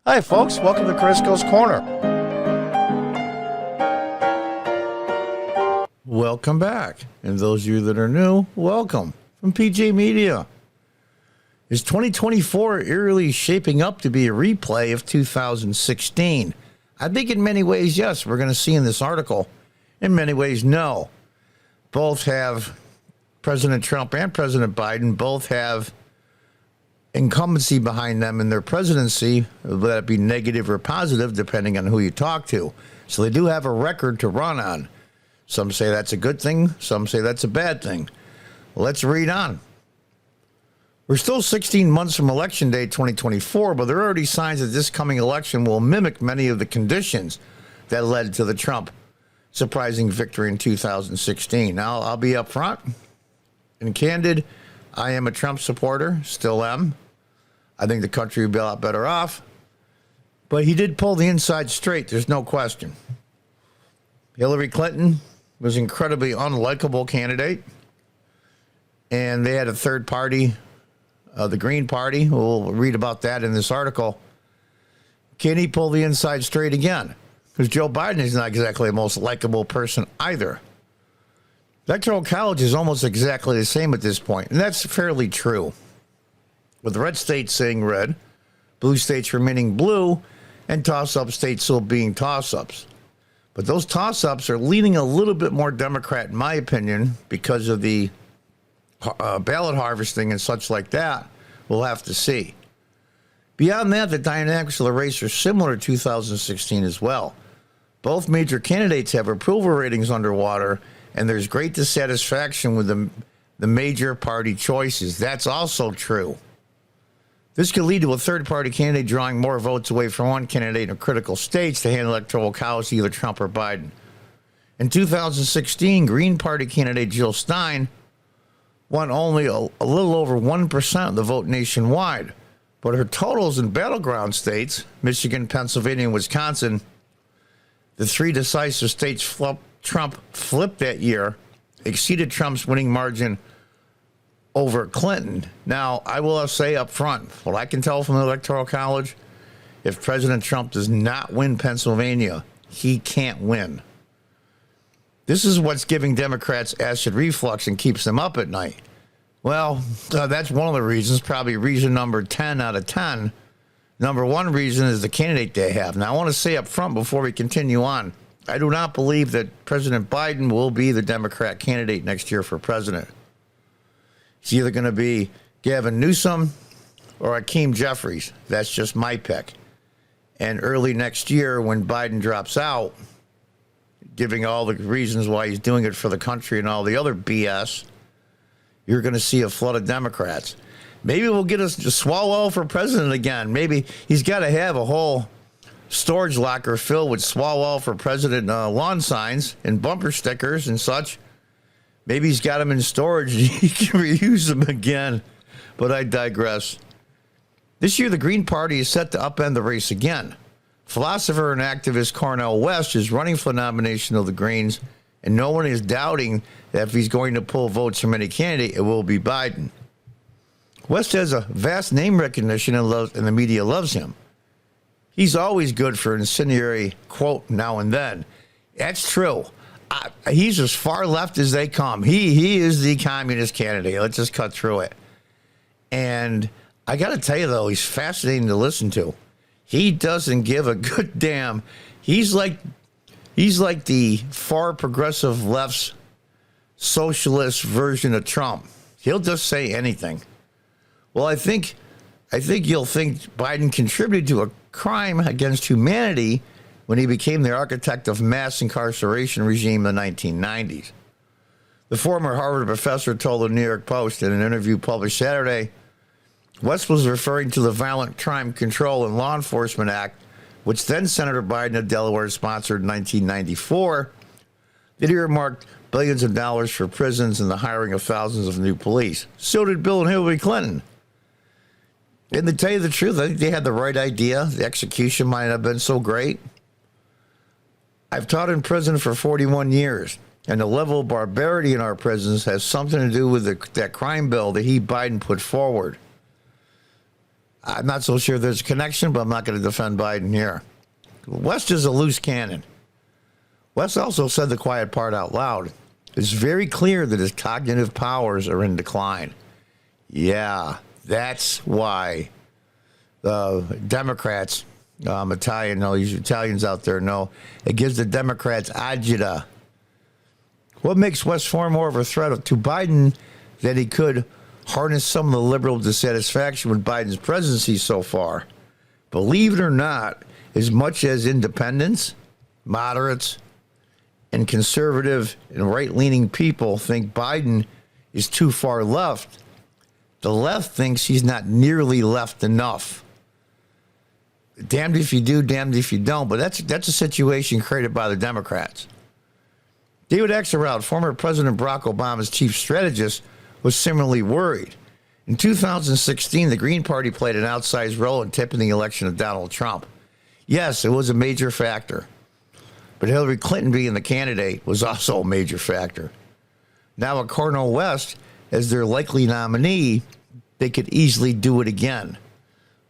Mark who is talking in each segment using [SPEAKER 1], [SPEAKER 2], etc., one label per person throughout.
[SPEAKER 1] Hi, folks. Welcome to Crisco's Corner. Welcome back. And those of you that are new, welcome from PJ Media. Is 2024 eerily shaping up to be a replay of 2016? I think in many ways, yes. We're going to see in this article. In many ways, no. Both have President Trump and President Biden both have incumbency behind them in their presidency, whether it be negative or positive, depending on who you talk to. So they do have a record to run on. Some say that's a good thing. Some say that's a bad thing. Let's read on. We're still 16 months from Election Day 2024, but there are already signs that this coming election will mimic many of the conditions that led to the Trump surprising victory in 2016. Now, I'll be upfront and candid. I am a Trump supporter, still am. I think the country would be a lot better off. But he did pull the inside straight, there's no question. Hillary Clinton was an incredibly unlikable candidate. And they had a third party, the Green Party. We'll read about that in this article. Can he pull the inside straight again? Because Joe Biden is not exactly the most likable person either. Electoral college is almost exactly the same at this point, and that's fairly true. With red states saying red, blue states remaining blue, and toss-up states still being toss-ups. But those toss-ups are leaning a little bit more Democrat, in my opinion, because of the ballot harvesting and such like that. We'll have to see. Beyond that, the dynamics of the race are similar to 2016 as well. Both major candidates have approval ratings underwater, and there's great dissatisfaction with the major party choices. That's also true. This could lead to a third-party candidate drawing more votes away from one candidate in critical states to hand electoral college to either Trump or Biden. In 2016, Green Party candidate Jill Stein won only a little over 1% of the vote nationwide, but her totals in battleground states, Michigan, Pennsylvania, and Wisconsin, the three decisive states Trump flipped that year, exceeded Trump's winning margin over Clinton. Now, I will say up front, what I can tell from the Electoral College, if President Trump does not win Pennsylvania, he can't win. This is what's giving Democrats acid reflux and keeps them up at night. Well, that's one of the reasons, probably reason number 10 out of 10. Number one reason is the candidate they have. Now, I want to say up front before we continue on, I do not believe that President Biden will be the Democrat candidate next year for president. It's either going to be Gavin Newsom or Hakeem Jeffries. That's just my pick. And early next year, when Biden drops out, giving all the reasons why he's doing it for the country and all the other BS, you're going to see a flood of Democrats. Maybe we'll get us to Swalwell for president again. Maybe he's got to have a whole storage locker filled with Swalwell for president lawn signs and bumper stickers and such. Maybe he's got them in storage and he can reuse them again. But I digress. This year, the Green Party is set to upend the race again. Philosopher and activist Cornel West is running for the nomination of the Greens, and no one is doubting that if he's going to pull votes from any candidate, it will be Biden. West has a vast name recognition and the media loves him. He's always good for an incendiary quote now and then. That's true. He's as far left as they come. He is the communist candidate. Let's just cut through it. And I got to tell you, though, he's fascinating to listen to. He doesn't give a good damn. He's like the far progressive left's socialist version of Trump. He'll just say anything. Well, I think you'll think Biden contributed to a crime against humanity when he became the architect of mass incarceration regime in the 1990s. The former Harvard professor told the New York Post in an interview published Saturday, West was referring to the Violent Crime Control and Law Enforcement Act, which then Senator Biden of Delaware sponsored in 1994, that earmarked billions of dollars for prisons and the hiring of thousands of new police. So did Bill and Hillary Clinton. And to tell you the truth, I think they had the right idea. The execution might have been so great. I've taught in prison for 41 years, and the level of barbarity in our prisons has something to do with that crime bill that Biden put forward. I'm not so sure there's a connection, but I'm not going to defend Biden here. West is a loose cannon. West also said the quiet part out loud. It's very clear that his cognitive powers are in decline. Yeah, that's why the Democrats, Italian, all these Italians out there know, it gives the Democrats agita. What makes West far more of a threat to Biden that he could harness some of the liberal dissatisfaction with Biden's presidency so far? Believe it or not, as much as independents, moderates, and conservative and right-leaning people think Biden is too far left, the left thinks he's not nearly left enough. Damned if you do, damned if you don't, but that's a situation created by the Democrats. David Axelrod, former President Barack Obama's chief strategist, was similarly worried. In 2016, the Green Party played an outsized role in tipping the election of Donald Trump. Yes, it was a major factor. But Hillary Clinton being the candidate was also a major factor. Now with Cornel West as their likely nominee, they could easily do it again.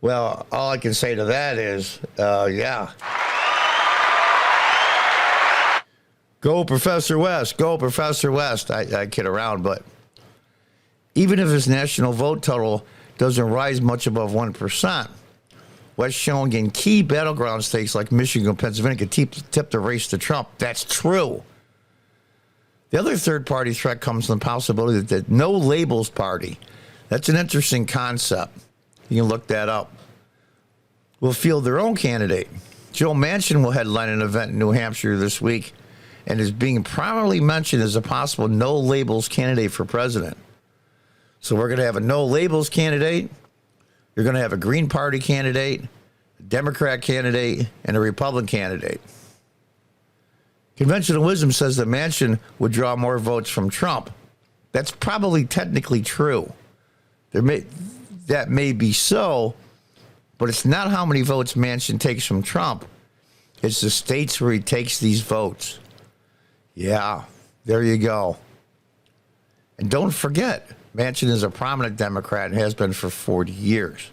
[SPEAKER 1] Well, all I can say to that is, yeah. Go Professor West, go Professor West. I kid around, but even if his national vote total doesn't rise much above 1%, West showing in key battleground states like Michigan and Pennsylvania could tip the race to Trump. That's true. The other third-party threat comes from the possibility that the No Labels Party, that's an interesting concept. You can look that up, will field their own candidate. Joe Manchin will headline an event in New Hampshire this week and is being prominently mentioned as a possible No Labels candidate for president. So we're going to have a No Labels candidate. You're going to have a Green Party candidate, a Democrat candidate, and a Republican candidate. Conventional wisdom says that Manchin would draw more votes from Trump. That's probably technically true. That may be so, but it's not how many votes Manchin takes from Trump. It's the states where he takes these votes. Yeah, there you go. And don't forget, Manchin is a prominent Democrat and has been for 40 years.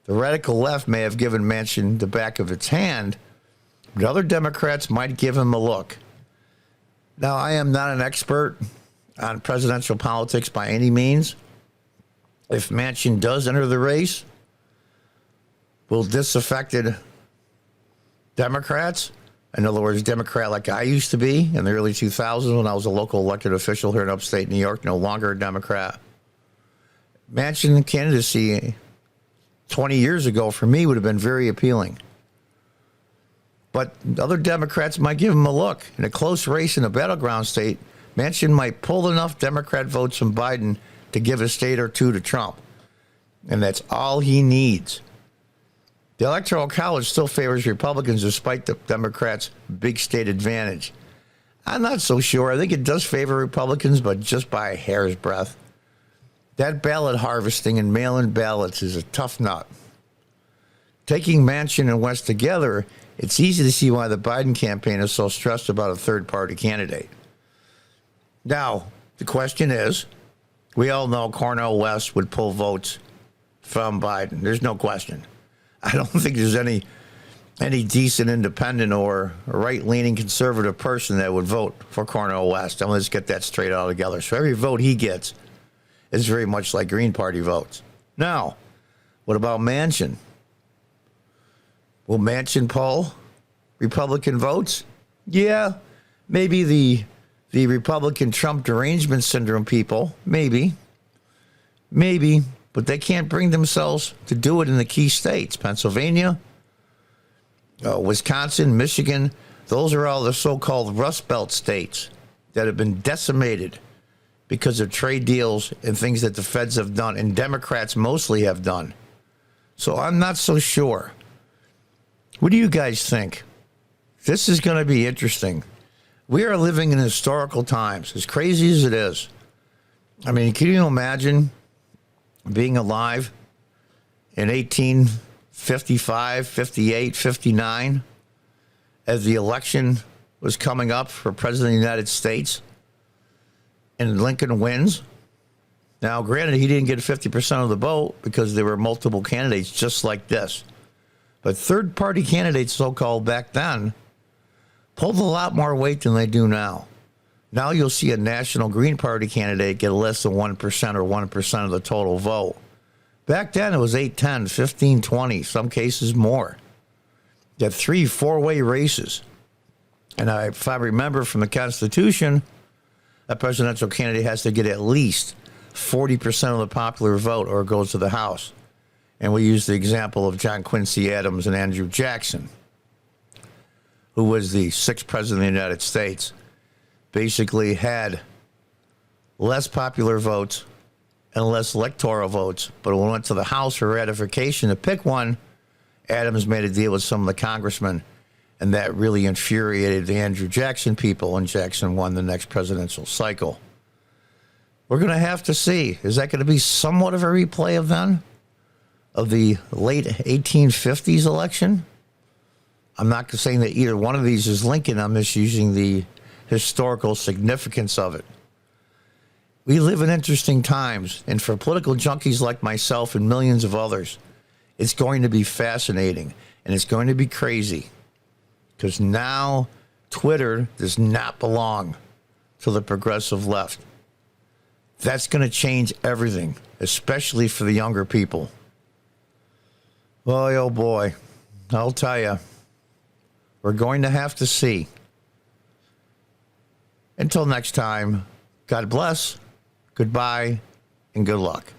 [SPEAKER 1] The radical left may have given Manchin the back of its hand, but other Democrats might give him a look. Now, I am not an expert on presidential politics by any means. If Manchin does enter the race, will disaffected Democrats, in other words, Democrat like I used to be in the early 2000s when I was a local elected official here in upstate New York, no longer a Democrat. Manchin candidacy 20 years ago for me would have been very appealing. But other Democrats might give him a look. In a close race in a battleground state, Manchin might pull enough Democrat votes from Biden to give a state or two to Trump. And that's all he needs. The Electoral College still favors Republicans despite the Democrats' big state advantage. I'm not so sure. I think it does favor Republicans, but just by a hair's breadth. That ballot harvesting and mail-in ballots is a tough nut. Taking Manchin and West together, it's easy to see why the Biden campaign is so stressed about a third-party candidate. Now, the question is, we all know Cornel West would pull votes from Biden. There's no question. I don't think there's any decent independent or right-leaning conservative person that would vote for Cornel West. And let's get that straight all together. So every vote he gets is very much like Green Party votes. Now, what about Manchin? Will Manchin pull Republican votes? Yeah, maybe the Republican Trump derangement syndrome people, maybe, but they can't bring themselves to do it in the key states. Pennsylvania, Wisconsin, Michigan, those are all the so-called Rust Belt states that have been decimated because of trade deals and things that the feds have done, and Democrats mostly have done. So I'm not so sure. What do you guys think? This is going to be interesting. We are living in historical times, as crazy as it is. I mean, can you imagine being alive in 1855, 58, 59, as the election was coming up for President of the United States, and Lincoln wins? Now, granted, he didn't get 50% of the vote because there were multiple candidates just like this. But third-party candidates, so-called back then, pulled a lot more weight than they do now. Now you'll see a National Green Party candidate get less than 1% or 1% of the total vote. Back then, it was 8, 10, 15, 20, some cases more. You had 3, 4-way races. And if I remember from the Constitution, a presidential candidate has to get at least 40% of the popular vote or it goes to the House. And we use the example of John Quincy Adams and Andrew Jackson, who was the 6th president of the United States, basically had less popular votes and less electoral votes. But when it went to the House for ratification to pick one, Adams made a deal with some of the congressmen, and that really infuriated the Andrew Jackson people, and Jackson won the next presidential cycle. We're going to have to see. Is that going to be somewhat of a replay of then? Of the late 1850s election? I'm not saying that either one of these is Lincoln. I'm just using the historical significance of it. We live in interesting times, and for political junkies like myself and millions of others, it's going to be fascinating, and it's going to be crazy, because now Twitter does not belong to the progressive left. That's going to change everything, especially for the younger people. Boy, oh boy, I'll tell you, we're going to have to see. Until next time, God bless, goodbye, and good luck.